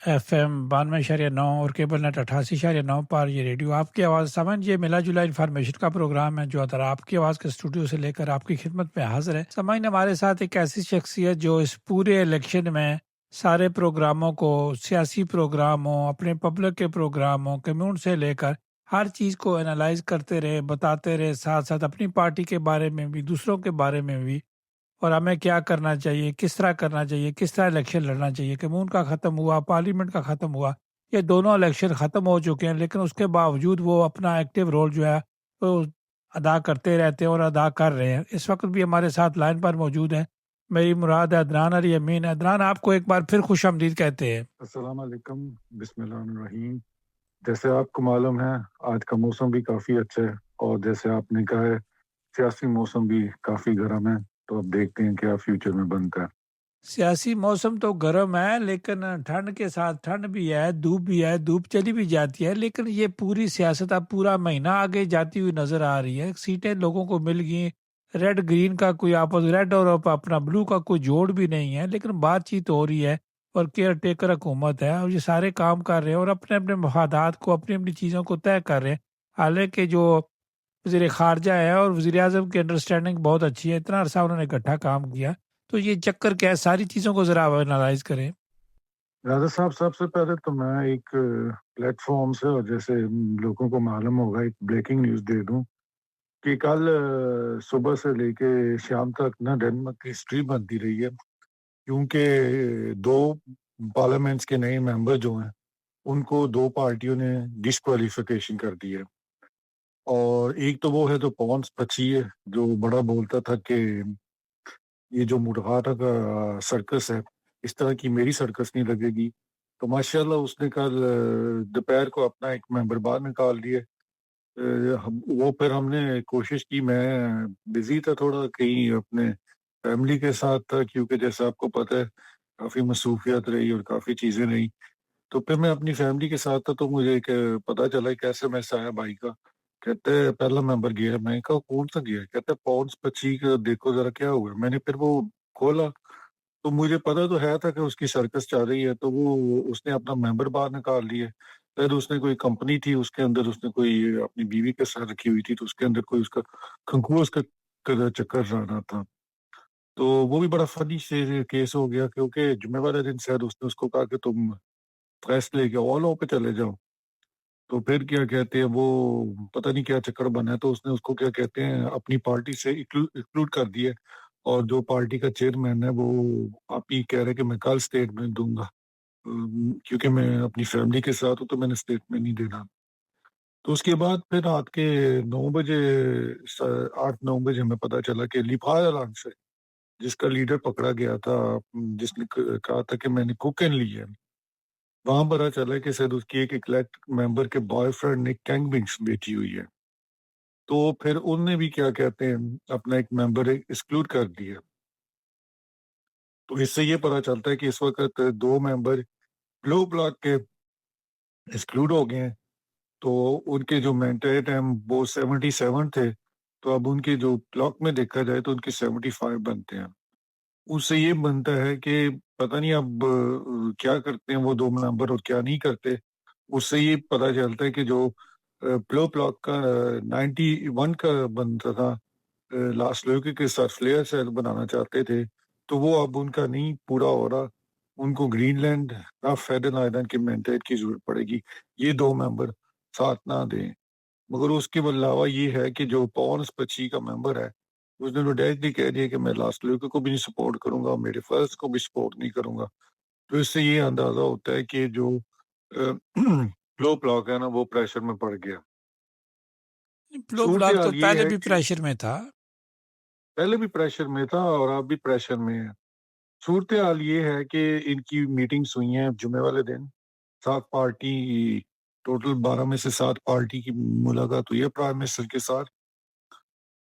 FM 92.9 اور cable net 88.9 پر یہ radio آپ کی آواز سمجھ یہ ملا جلا انفارمیشن کا پروگرام ہے جو ادھر آپ کی آواز کے اسٹوڈیو سے لے کر آپ کی خدمت میں حاضر ہے. سمجھ ہمارے ساتھ ایک ایسی شخصیت جو اس پورے الیکشن میں سارے پروگراموں کو، سیاسی پروگرام ہوں، اپنے پبلک کے پروگرام ہوں، کمیونٹ سے لے کر ہر چیز کو انالائز کرتے رہے، بتاتے رہے، ساتھ ساتھ اپنی پارٹی کے بارے میں بھی، دوسروں کے بارے میں بھی، اور ہمیں کیا کرنا چاہیے، کس طرح کرنا چاہیے، کس طرح الیکشن لڑنا چاہیے. کمیون کا ختم ہوا، پارلیمنٹ کا ختم ہوا، یہ دونوں الیکشن ختم ہو چکے ہیں، لیکن اس کے باوجود وہ اپنا ایکٹیو رول جو ہے وہ ادا کرتے رہتے ہیں اور ادا کر رہے ہیں. اس وقت بھی ہمارے ساتھ لائن پر موجود ہیں. میری مراد ہے عدنان علی امین. عدنان، آپ کو ایک بار پھر خوش آمدید کہتے ہیں. السلام علیکم، بسم اللہ الرحمن الرحیم. جیسے آپ کو معلوم ہے آج کا موسم بھی کافی اچھا ہے، اور جیسے آپ نے کہا ہے سیاسی موسم بھی کافی گرم ہے، تو اب دیکھتے ہیں کیا فیوچر میں بنتا ہے. سیاسی موسم تو گرم ہے، لیکن ٹھنڈ کے ساتھ ٹھنڈ بھی ہے، دھوپ چلی بھی جاتی ہے، لیکن یہ پوری سیاست اب پورا مہینہ آگے جاتی ہوئی نظر آ رہی ہے. سیٹیں لوگوں کو مل گئی، ریڈ گرین کا کوئی آپس، ریڈ اور اپنا بلو کا کوئی جوڑ بھی نہیں ہے، لیکن بات چیت ہو رہی ہے اور کیئر ٹیکر حکومت ہے اور یہ سارے کام کر رہے ہیں اور اپنے اپنے مفادات کو، اپنی اپنی چیزوں کو طے کر رہے ہیں. حالانکہ جو وزیر خارجہ ہے اور وزیر اعظم کی انڈرسٹینڈنگ بہت اچھی ہے، اتنا عرصہ انہوں نے اکٹھا کام کیا، تو یہ چکر کیا ہے، ساری چیزوں کو ذرا انالائز کریں. راجا صاحب، سب سے پہلے تو میں ایک پلیٹ فارم سے، اور جیسے لوگوں کو معلوم ہوگا، ایک بریکنگ نیوز دے دوں کہ کل صبح سے لے کے شام تک نہ ڈنمارک کی ہسٹری بنتی رہی ہے، کیونکہ دو پارلیمنٹس کے نئے ممبر جو ہیں ان کو دو پارٹیوں نے ڈسکوالیفیکیشن کر دی ہے. اور ایک تو وہ ہے جو پونس پچی ہے، جو بڑا بولتا تھا کہ یہ جو مٹغاٹا کا سرکس ہے، اس طرح کی میری سرکس نہیں لگے گی. تو ماشاءاللہ اس نے کل دوپہر کو اپنا ایک ممبر باہر نکال دیے. وہ پھر ہم نے کوشش کی، میں بزی تھا تھوڑا، کہیں اپنے فیملی کے ساتھ تھا، کیونکہ جیسا آپ کو پتہ ہے کافی مصروفیات رہی اور کافی چیزیں رہی. تو پھر میں اپنی فیملی کے ساتھ تھا، تو مجھے ایک پتا چلا کہ ایسے میں آیا بھائی کا، کہتے پہلا ممبر گیا. میں نے کہا کون سا گیا؟ کہتے پونس پچی کا دیکھو ذرا کیا ہوا. میں نے پھر وہ کھولا تو مجھے پتا تو ہے تھا کہ اس کی سرکس چل رہی ہے. تو وہ اس نے اپنا ممبر باہر نکال لیے. پھر اس نے کوئی کمپنی تھی، اس کے اندر اس نے کوئی اپنی بیوی کے ساتھ رکھی ہوئی تھی، تو اس کے اندر کوئی اس کا کنکوز کا چکر رہنا تھا. تو وہ بھی بڑا فنی سے کیس ہو گیا، کیونکہ جمعے والے دن شاید اس نے اس کو کہا کہ تم فیصلے کے اولوں پہ چلے جاؤ. تو پھر کیا کہتے ہیں، وہ پتہ نہیں کیا چکر بنا ہے، تو اس نے اس کو کیا کہتے ہیں اپنی پارٹی سے ایکسکلوڈ کر دیا. اور جو پارٹی کا چیئرمین ہے وہ آپ ہی کہہ رہے کہ میں کل اسٹیٹمنٹ دوں گا، کیونکہ میں اپنی فیملی کے ساتھ ہوں تو میں نے اسٹیٹمنٹ نہیں دینا. تو اس کے بعد پھر رات کے 9 بجے 8-9 بجے ہمیں پتہ چلا کہ لیپھایالانگ سے جس کا لیڈر پکڑا گیا تھا، جس نے کہا تھا کہ میں نے کوکین لی ہے، وہاں پتا چلا کہ شاید اس کی ایک الیکٹ ممبر کے بوائے فرینڈ نے کینگ بنگس بیچی ہوئی ہے. تو پھر ان نے بھی کیا کہتے ہیں اپنا ایک ممبر ایکسکلوڈ کر دیا. تو اس سے یہ پتا چلتا ہے کہ اس وقت دو ممبر بلو بلاک کے ایکسکلوڈ ہو گئے ہیں. تو ان کے جو مینڈیٹ ہیں وہ 77 تھے، تو اب ان کے جو بلاک میں دیکھا جائے تو ان کے 75 بنتے ہیں. اس سے یہ بنتا ہے کہ پتہ نہیں اب کیا کرتے ہیں وہ دو ممبر اور کیا نہیں کرتے. اس سے یہ پتا چلتا ہے کہ جو بلو بلاک کا 91 کا بنتا تھا، لاسٹ لوکے کے ساتھ فلیئر سیل بنانا چاہتے تھے، تو وہ اب ان کا نہیں پورا ہو رہا. ان کو گرین لینڈ یا فیڈن آئلینڈ کے مینڈیٹ کی ضرورت پڑے گی، یہ دو ممبر ساتھ نہ دیں. مگر اس کے علاوہ یہ ہے کہ جو پونس پچی کا ممبر ہے اس نے تو ڈائریکٹلی کہہ دیا کہ میں لاسٹ لوکے کو بھی نہیں سپورٹ کروں گا، میرے فرسٹ کو بھی سپورٹ نہیں کروں گا. تو اس سے یہ اندازہ ہوتا ہے کہ جو بلو بلاک ہے نا وہ پریشر میں پڑ گیا. بلو بلاک تو صورتحال یہ پہلے ہے بھی کہ پریشر میں تھا. پہلے بھی پریشر میں تھا اور اب بھی پریشر میں ہے. صورتحال یہ ہے کہ ان کی میٹنگز ہوئی ہیں جمعے والے دن، 7 پارٹی، ٹوٹل 12 میں سے 7 پارٹی کی ملاقات ہوئی ہے پرائم منسٹر کے ساتھ.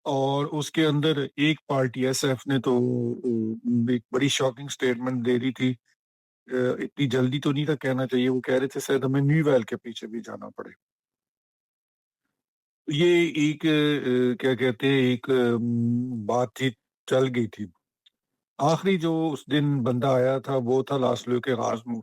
اور اس کے اندر ایک پارٹی ایس ایف نے تو ایک بڑی شاکنگ سٹیٹمنٹ دے رہی تھی. اتنی جلدی تو نہیں تھا کہنا چاہیے، وہ کہہ رہے تھے شاید ہمیں نیو ویل کے پیچھے بھی جانا پڑے. یہ ایک کیا کہتے ہیں ایک بات تھی، چل گئی تھی. آخری جو اس دن بندہ آیا تھا وہ تھا لاسٹ لوکے غازمور.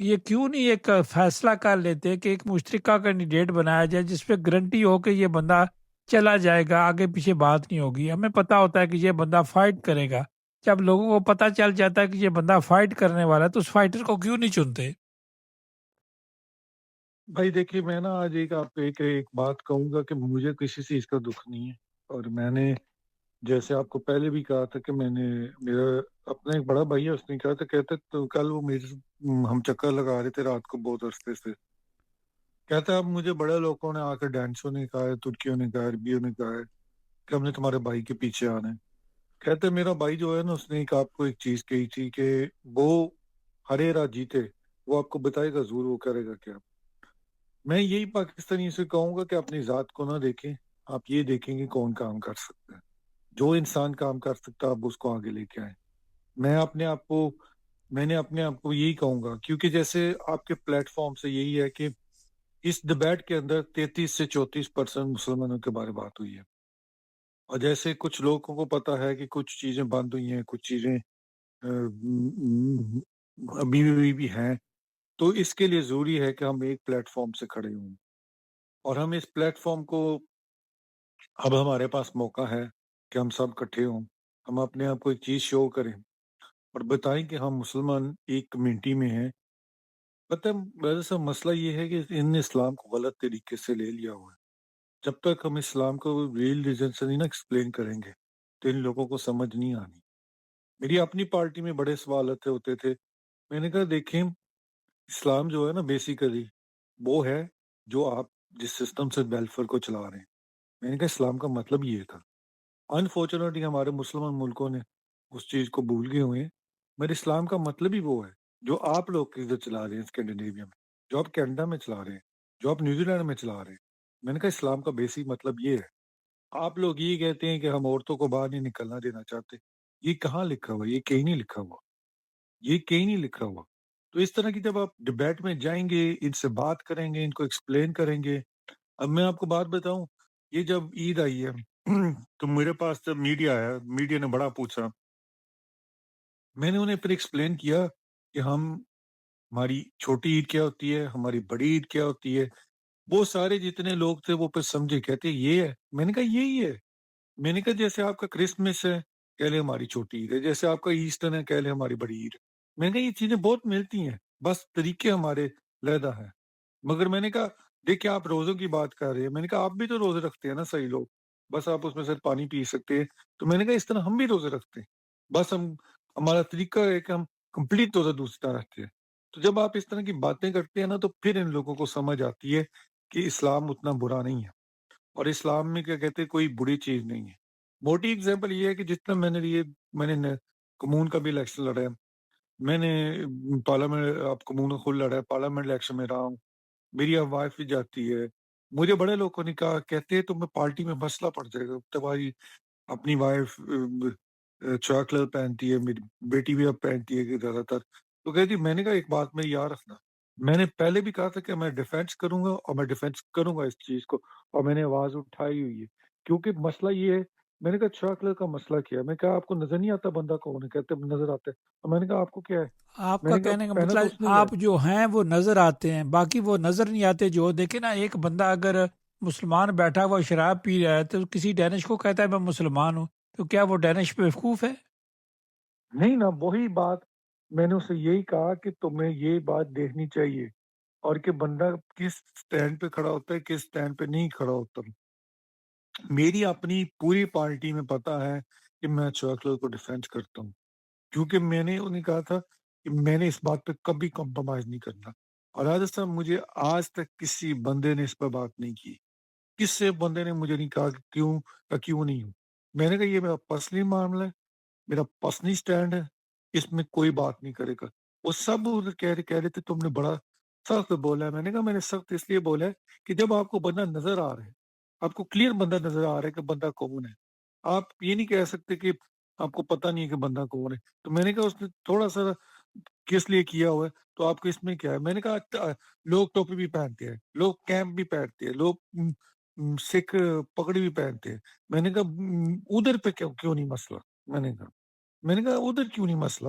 یہ کیوں نہیں ایک فیصلہ کر لیتے کہ ایک مشترکہ کینڈیڈیٹ بنایا جائے جس پہ گارنٹی ہو کہ یہ بندہ چلا جائے گا، آگے پیچھے بات نہیں ہوگی، ہمیں پتہ ہوتا ہے کہ یہ بندہ فائٹ کرے گا۔ جب لوگوں کو پتہ چل جاتا ہے کہ یہ بندہ فائٹ کرنے والا ہے تو اس فائٹر کو کیوں نہیں چنتے؟ بھائی دیکھیے، میں نا آج ایک آپ کو ایک بات کہوں گا کہ مجھے کسی چیز کا دکھ نہیں ہے، اور میں نے جیسے آپ کو پہلے بھی کہا تھا کہ میرا اپنا ایک بڑا بھائی ہے، اس نے کہا تھا، کہتے تو کل وہ ہم چکر لگا رہے تھے رات کو بہت عرصے سے، کہتا ہے اب مجھے بڑے لوگوں نے آ کے ڈینسوں نے کہا ہے، ترکیوں نے کہا ہے، عربیوں نے کہا ہے کہ ہم نے تمہارے بھائی کے پیچھے آنا ہے۔ کہتے ہیں میرا بھائی جو ہے نا، اس نے ایک آپ کو ایک چیز کہی تھی کہ وہ ہرے راہ جیتے، وہ آپ کو بتائے گا ضرور وہ کرے گا کیا۔ میں یہی پاکستانی سے کہوں گا کہ اپنی ذات کو نہ دیکھیں، آپ یہ دیکھیں گے کون کام کر سکتا ہے۔ جو انسان کام کر سکتا ہے آپ اس کو آگے لے کے آئیں۔ میں اپنے آپ کو میں نے اپنے آپ کو یہی کہوں گا، کیونکہ جیسے آپ کے پلیٹ فارم سے یہی ہے کہ اس ڈبیٹ کے اندر 33 سے 34% مسلمانوں کے بارے بات ہوئی ہے، اور جیسے کچھ لوگوں کو پتا ہے کہ کچھ چیزیں بند ہوئی ہیں، کچھ چیزیں ابھی بھی ہیں، تو اس کے لیے ضروری ہے کہ ہم ایک پلیٹ فارم سے کھڑے ہوں، اور ہم اس پلیٹ فارم کو اب ہمارے پاس موقع ہے کہ ہم سب اکٹھے ہوں، ہم اپنے آپ کو ایک چیز شو کریں اور بتائیں کہ ہم مسلمان ایک کمیونٹی میں ہیں۔ پتہ ہے صاحب، مسئلہ یہ ہے کہ ان نے اسلام کو غلط طریقے سے لے لیا ہوا ہے۔ جب تک ہم اسلام کو ریل ریزن سے نہیں نا ایکسپلین کریں گے تو ان لوگوں کو سمجھ نہیں آنی۔ میری اپنی پارٹی میں بڑے سوالات ہوتے تھے، میں نے کہا دیکھیں، اسلام جو ہے نا بیسیکلی وہ ہے جو آپ جس سسٹم سے ویلفیئر کو چلا رہے ہیں۔ میں نے کہا اسلام کا مطلب یہ تھا۔ انفارچونیٹلی ہمارے مسلمان ملکوں نے اس چیز کو بھول گئے ہوئے ہیں، مگر اسلام کا مطلب ہی وہ ہے جو آپ لوگ ادھر چلا رہے ہیں اسکینڈینیویا میں، جو آپ کینیڈا میں چلا رہے ہیں، جو آپ نیوزی لینڈ میں چلا رہے ہیں۔ میں نے کہا اسلام کا بیسک مطلب یہ ہے۔ آپ لوگ یہ کہتے ہیں کہ ہم عورتوں کو باہر نہیں نکلنا دینا چاہتے، یہ کہاں لکھا ہوا؟ یہ کہیں نہیں لکھا ہوا، یہ کہیں نہیں لکھا ہوا۔ تو اس طرح کی جب آپ ڈبیٹ میں جائیں گے، ان سے بات کریں گے، ان کو ایکسپلین کریں گے۔ اب میں آپ کو بات بتاؤں، یہ جب عید آئی ہے تو میرے پاس جب میڈیا آیا، میڈیا نے بڑا پوچھا، میں نے انہیں پھر ایکسپلین کیا کہ ہماری چھوٹی عید کیا ہوتی ہے، ہماری بڑی عید کیا ہوتی ہے۔ وہ سارے جتنے لوگ تھے وہ پھر سمجھے، کہتے یہ ہے۔ میں نے کہا یہی ہے۔ میں نے کہا جیسے آپ کا کرسمس ہے، کہہ لیں ہماری چھوٹی عید ہے، جیسے آپ کا ایسٹر ہے، کہہ لیں ہماری بڑی عید ہے۔ میں نے کہا یہ چیزیں بہت ملتی ہیں، بس طریقے ہمارے علیحدہ ہیں۔ مگر میں نے کہا دیکھیں، آپ روزوں کی بات کر رہے ہیں، میں نے کہا آپ بھی تو روزے رکھتے ہیں نا، صحیح لوگ، بس آپ اس میں سے پانی پی سکتے ہیں۔ تو میں نے کہا اس طرح ہم بھی روزے رکھتے ہیں، بس ہمارا طریقہ ہے کہ ہم کمپلیٹ روزہ دوسرا رکھتے ہیں۔ تو جب آپ اس طرح کی باتیں کرتے ہیں نا، تو پھر ان لوگوں کو سمجھ آتی ہے کہ اسلام اتنا برا نہیں ہے، اور اسلام میں کیا کہتے ہیں کوئی بری چیز نہیں ہے۔ موٹی اگزامپل یہ ہے کہ جتنا میں نے کمون کا بھی الیکشن لڑا ہے، میں نے پارلیمنٹ، آپ کمون کا خود لڑا ہے، پارلیمنٹ الیکشن میں رہا ہوں، میری اب وائف بھی جاتی ہے۔ مجھے بڑے لوگوں نے کہا، کہتے ہیں تمہیں پارٹی میں مسئلہ پڑ جائے گا، تمہاری اپنی وائف چاکلیٹ پہنتی ہے، میری بیٹی بھی اب پہنتی ہے کہ زیادہ تر، تو کہتی میں نے کہا ایک بات میں یاد رکھنا، میں نے پہلے بھی کہا تھا کہ میں ڈیفینس کروں گا، اور میں ڈیفینس کروں گا اس چیز کو، اور میں نے آواز اٹھائی ہوئی ہے، کیونکہ مسئلہ یہ ہے۔ میں نے کہا چاکلیٹ کا مسئلہ کیا ہے؟ میں کہا آپ کو نظر نہیں آتا بندہ کون ہے؟ کہتے نظر آتا ہے۔ اور میں نے کہا آپ کو کیا ہے؟ آپ میں کا نے کہا کہنے کا پہنا تو مطلب اس نے ہوا آپ ہے۔ جو ہیں وہ نظر آتے ہیں، باقی وہ نظر نہیں آتے۔ جو دیکھیں نا، ایک بندہ اگر مسلمان بیٹھا ہوا شراب پی رہا ہے تو کسی ڈینش کو کہتا ہے میں مسلمان ہوں، تو کیا وہ ڈینش بیوقوف ہے؟ نہیں نا، وہی بات میں نے اسے یہی کہا کہ تمہیں یہ بات دیکھنی چاہیے، اور کہ بندہ کس سٹینڈ پہ کھڑا ہوتا ہے، کس سٹینڈ پہ نہیں کھڑا ہوتا۔ میری اپنی پوری پارٹی میں پتا ہے کہ میں چاکلیٹ کو ڈیفینس کرتا ہوں، کیونکہ میں نے انہیں کہا تھا کہ میں نے اس بات پہ کبھی کمپرومائز نہیں کرنا۔ اور راجہ صاحب، مجھے آج تک کسی بندے نے اس پہ بات نہیں کی، کس سے بندے نے مجھے نہیں کہا کہ کیوں نہیں ہوں۔ میں نے کہا یہ میرا پرسنل معاملہ ہے، میرا پرسنل سٹینڈ ہے، اس میں کوئی بات نہیں کرے گا۔ وہ سب ادھر کہہ رہے تھے تم نے بڑا سخت بولا ہے۔ میں نے کہا میں نے سخت اس لیے بولا ہے کہ جب آپ کو بندہ نظر آ رہا ہے، آپ کو کلیئر بندہ نظر آ رہا ہے کہ بندہ کون ہے، آپ یہ نہیں کہہ سکتے کہ آپ کو پتہ نہیں ہے کہ بندہ کون ہے۔ تو میں نے کہا اس نے تھوڑا سا کس لیے کیا ہوا ہے، تو آپ کو اس میں کیا ہے؟ میں نے کہا لوگ ٹوپی بھی پہنتے ہیں، لوگ کیمپ بھی پہنتے ہیں، لوگ سکھ پگڑی بھی پہنتے ہیں۔ میں نے کہا ادھر پہ کیوں نہیں مسئلہ؟ میں نے کہا ادھر کیوں نہیں مسئلہ؟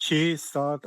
6 7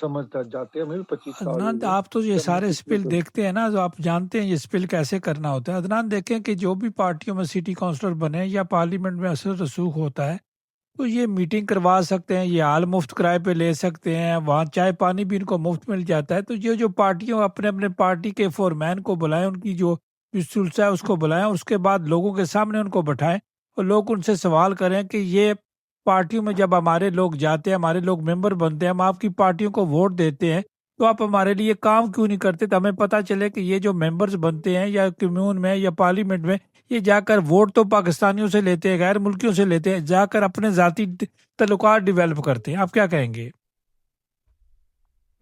سمجھ جاتے ہیں، ہمیں بھی 25 سال عدنان ہو گئے آپ تو یہ کہ ہم نے سارے کسی اسپل کو دیکھتے ہیں نا، جو آپ جانتے ہیں یہ اسپل کیسے کرنا ہوتا ہے. عدنان دیکھیں کہ جو بھی پارٹیوں میں سٹی کونسلر بنے یا پارلیمنٹ میں اثر رسوخ ہوتا ہے تو یہ میٹنگ کروا سکتے ہیں، یہ حال مفت کرائے پہ لے سکتے ہیں، وہاں چائے پانی بھی ان کو مفت مل جاتا ہے. تو یہ جو پارٹیوں اپنے اپنے پارٹی کے فورمین کو بلائیں، ان کی جو سلسلہ ہے اس کو بلائیں، اور اس کے بعد لوگوں کے سامنے ان کو بٹھائیں اور لوگ ان سے سوال کریں کہ یہ پارٹیوں میں جب ہمارے لوگ جاتے ہیں، ہمارے لوگ ممبر بنتے ہیں، ہم آپ کی پارٹیوں کو ووٹ دیتے ہیں، تو آپ ہمارے لیے کام کیوں نہیں کرتے؟ تو ہمیں پتہ چلے کہ یہ جو ممبرز بنتے ہیں یا کمیون میں یا پارلیمنٹ میں، یہ جا کر ووٹ تو پاکستانیوں سے لیتے ہیں، غیر ملکیوں سے لیتے ہیں، جا کر اپنے ذاتی تعلقات ڈیولپ کرتے ہیں. آپ کیا کہیں گے؟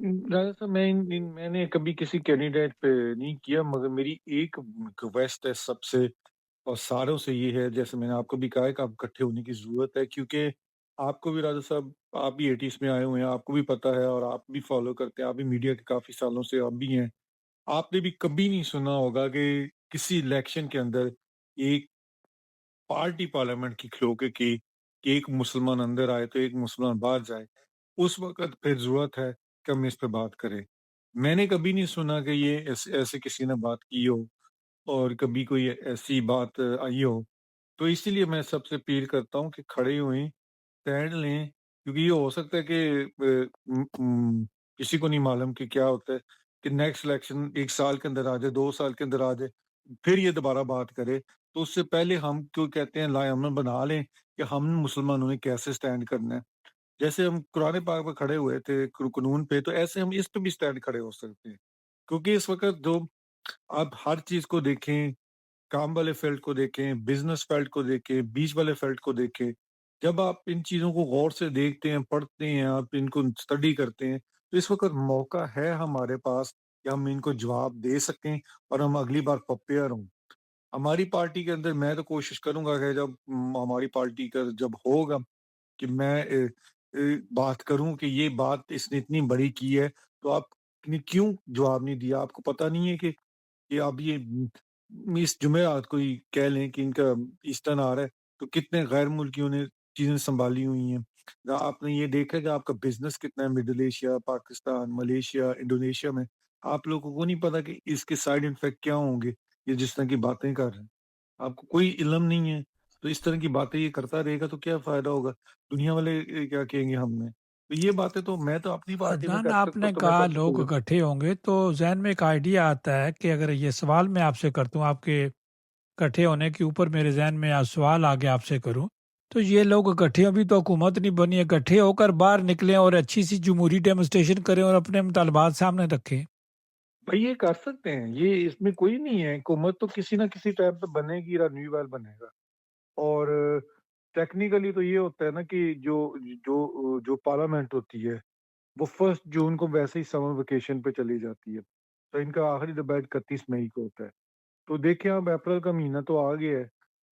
راجا صاحب، میں نے کبھی کسی کینڈیڈیٹ پہ نہیں کیا، مگر میری ایک ریکویسٹ ہے سب سے اور ساروں سے، یہ ہے جیسے میں نے آپ کو بھی کہا ہے کہ آپ اکٹھے ہونے کی ضرورت ہے، کیونکہ آپ کو بھی راجا صاحب، آپ بھی 80s میں آئے ہوئے ہیں، آپ کو بھی پتہ ہے اور آپ بھی فالو کرتے ہیں، آپ بھی میڈیا کے کافی سالوں سے آپ بھی ہیں. آپ نے بھی کبھی نہیں سنا ہوگا کہ کسی الیکشن کے اندر ایک پارٹی پارلیمنٹ کی کھلو کے کی کہ ایک مسلمان اندر آئے تو ایک مسلمان باہر جائے. اس وقت پھر ضرورت ہے کہ ہم اس پہ بات کریں. میں نے کبھی نہیں سنا کہ یہ ایسے کسی نے بات کی ہو اور کبھی کوئی ایسی بات آئی ہو. تو اسی لیے میں سب سے اپیل کرتا ہوں کہ کھڑے ہوئیں، اسٹینڈ لیں، کیونکہ یہ ہو سکتا ہے کہ کسی کو نہیں معلوم کہ کیا ہوتا ہے کہ نیکسٹ الیکشن 1 سال کے اندر آ جائے، 2 سال کے اندر آ جائے، پھر یہ دوبارہ بات کرے. تو اس سے پہلے ہم کیوں کہتے ہیں لائے امن بنا لیں کہ ہم مسلمانوں نے کیسے سٹینڈ کرنا ہے. جیسے ہم قرآن پاک پہ کھڑے ہوئے تھے قانون پہ، تو ایسے ہم اس پہ بھی سٹینڈ کھڑے ہو سکتے ہیں. کیونکہ اس وقت جو آپ ہر چیز کو دیکھیں، کام والے فیلڈ کو دیکھیں، بزنس فیلڈ کو دیکھیں، بیچ والے فیلڈ کو دیکھیں، جب آپ ان چیزوں کو غور سے دیکھتے ہیں، پڑھتے ہیں، آپ ان کو اسٹڈی کرتے ہیں، تو اس وقت موقع ہے ہمارے پاس کہ ہم ان کو جواب دے سکیں اور ہم اگلی بار پریپیئر ہوں. ہماری پارٹی کے اندر میں تو کوشش کروں گا کہ جب ہماری پارٹی کا جب ہوگا کہ میں بات کروں کہ یہ بات اس نے اتنی بڑی کی ہے، تو آپ نے کیوں جواب نہیں دیا؟ آپ کو پتہ نہیں ہے کہ اب یہ اس جمعرات کو ہی کہہ لیں کہ ان کا ایسٹرن آ رہا ہے، تو کتنے غیر ملکیوں نے چیزیں سنبھالی ہوئی ہیں. آپ نے یہ دیکھا کہ آپ کا بزنس کتنا ہے middle Asia, Pakistan, Malaysia, Indonesia میں. آپ لوگوں کو نہیں پتا کہ اس کے سائیڈ انفیکٹ کیا ہوں گے. یہ جس طرح کی باتیں کر رہے ہیں، آپ کو کوئی علم نہیں ہے، تو اس طرح کی باتیں یہ کرتا رہے گا تو کیا فائدہ ہوگا؟ دنیا والے کیا کہیں گے ہم میں؟ تو یہ باتیں تو میں تو اپنی پارٹی میں عدنان کر آپ سکتا نے ہوں، تو میں کہا کر لوگ سکوں گا. اکٹھے ہوں گے تو ذہن میں ایک آئیڈیا آتا ہے کہ اگر یہ سوال میں آپ سے کرتا ہوں، آپ کے اکٹھے ہونے کے اوپر میرے ذہن میں سوال آگے آپ سے کروں، تو یہ لوگ اکٹھے ہوں بھی تو حکومت نہیں بنی، اکٹھے ہو کر باہر نکلیں اور اچھی سی جمہوری ڈیمونسٹریشن کریں اور اپنے مطالبات سامنے رکھیں. بھائی یہ کر سکتے ہیں، یہ اس میں کوئی نہیں ہے. حکومت تو کسی نہ کسی ٹائم پہ بنے گی، رینیول بنے گا. اور ٹیکنیکلی تو یہ ہوتا ہے نا کہ جو پارلیمنٹ ہوتی ہے وہ 1 جون کو ویسے ہی سمر ویکیشن پہ چلی جاتی ہے. تو ان کا آخری ڈیبیٹ 31 مئی کو ہوتا ہے. تو دیکھیں اب اپریل کا مہینہ تو آ گیا ہے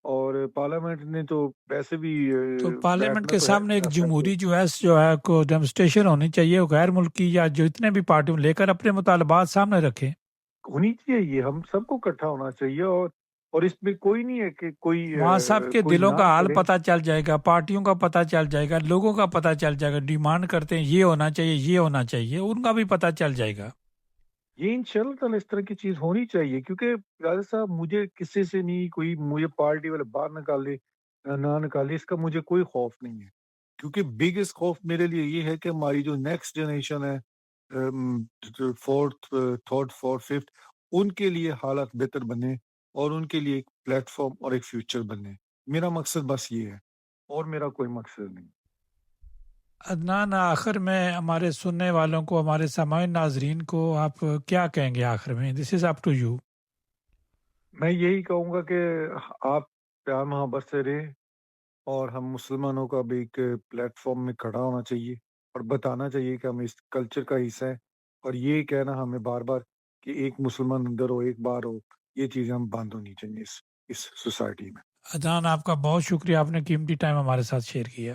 اور پارلیمنٹ نے تو ویسے بھی تو پارلیمنٹ بیٹھنا کے تو ہے سامنے ایک اسمبلی. جمہوری جو ہے کو ڈیمونسٹریشن ہونی چاہیے، وہ غیر ملکی یا جو اتنے بھی پارٹیوں لے کر اپنے مطالبات سامنے رکھیں. ہونی چاہیے، ہم سب کو اکٹھا ہونا چاہیے. اور اس میں کوئی نہیں ہے کہ وہاں سب کے کوئی دلوں نہ کا حال کرے. پتہ چل جائے گا، پارٹیوں کا پتہ چل جائے گا، لوگوں کا پتہ چل جائے گا، ڈیمانڈ کرتے ہیں یہ ہونا چاہیے، یہ ہونا چاہیے، ان کا بھی پتہ چل جائے گا. یہ انشاءاللہ تعالی اس طرح کی چیز ہونی چاہیے، کیونکہ راجا صاحب مجھے کسی سے نہیں، کوئی مجھے پارٹی والے باہر نکالے نہ نکالے، اس کا مجھے کوئی خوف نہیں ہے. کیونکہ بگیسٹ خوف میرے لیے یہ ہے کہ ہماری جو نیکسٹ جنریشن ہے، 4th 5th، ان کے لیے حالات بہتر بنے اور ان کے لیے ایک پلیٹ فارم اور ایک فیوچر بنے. میرا مقصد بس یہ ہے اور میرا کوئی مقصد نہیں. عدنان، آخر میں ہمارے سننے والوں کو، ہمارے سامعین ناظرین کو آپ کیا کہیں گے آخر میں؟ دس از اپ ٹو یو. میں یہی کہوں گا کہ آپ پیار محبت سے رہیں اور ہم مسلمانوں کا بھی ایک پلیٹ فارم میں کھڑا ہونا چاہیے اور بتانا چاہیے کہ ہم اس کلچر کا حصہ ہیں. اور یہ کہنا ہمیں بار بار کہ ایک مسلمان اندر ہو، ایک بار ہو، یہ چیزیں ہم بند ہونی چاہیے اس سوسائٹی میں. عدنان آپ کا بہت شکریہ، آپ نے قیمتی ٹائم ہمارے ساتھ شیئر کیا.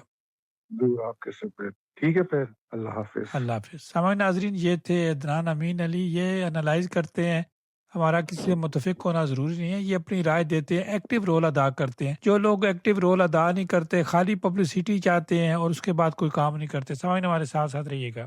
دعا آپ کے سب پہ. ٹھیک ہے، پھر اللہ حافظ. اللہ حافظ. سامعین ناظرین، یہ تھے عدنان امین علی. یہ انالائز کرتے ہیں، ہمارا کسی سے متفق ہونا ضروری نہیں ہے، یہ اپنی رائے دیتے ہیں، ایکٹیو رول ادا کرتے ہیں. جو لوگ ایکٹیو رول ادا نہیں کرتے، خالی پبلسٹی چاہتے ہیں اور اس کے بعد کوئی کام نہیں کرتے. سامعین ہمارے ساتھ ساتھ رہیے گا.